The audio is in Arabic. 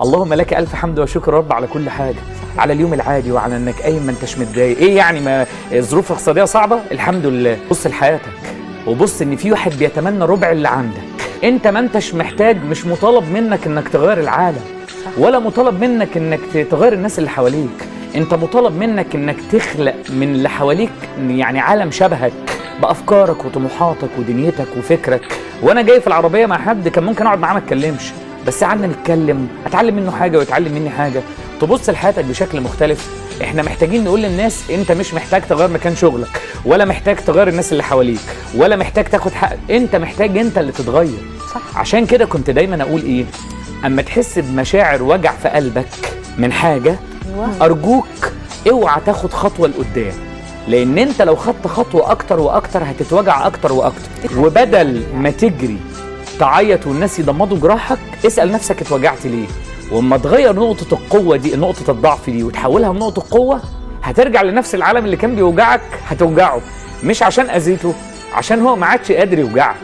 اللهم لك ألف حمد وشكر رب على كل حاجة، على اليوم العادي وعلى انك قايم ما انتش متضايق. ايه يعني ما الظروف الاقتصادية صعبة؟ الحمد لله. بص لحياتك وبص ان في واحد بيتمنى ربع اللي عندك. انت ما انتش محتاج، مش مطالب منك انك تغير العالم ولا مطالب منك انك تغير الناس اللي حواليك. انت مطالب منك انك تخلق من اللي حواليك يعني عالم شبهك بافكارك وطموحاتك ودنيتك وفكرك. وانا جاي في العربية مع حد كان ممكن اقعد معاه ما اتكلمش، بس قعدنا نتكلم، اتعلم منه حاجه ويتعلم مني حاجه، تبص لحياتك بشكل مختلف. احنا محتاجين نقول للناس انت مش محتاج تغير مكان شغلك، ولا محتاج تغير الناس اللي حواليك، ولا محتاج تاخد حق، انت محتاج انت اللي تتغير. صح. عشان كده كنت دايما اقول ايه، اما تحس بمشاعر وجع في قلبك من حاجه، ارجوك اوعى تاخد خطوه لقدام، لان انت لو خدت خطوه اكتر واكتر هتتوجع اكتر واكتر. وبدل ما تجري تعيط والناس يضمدوا جراحك، اسأل نفسك اتوجعت ليه؟ واما تغير نقطة القوة دي، نقطة الضعف دي، وتحولها لنقطة قوة، هترجع لنفس العالم اللي كان بيوجعك هتوجعه، مش عشان أذيته، عشان هو ما عادش قادر يوجعك.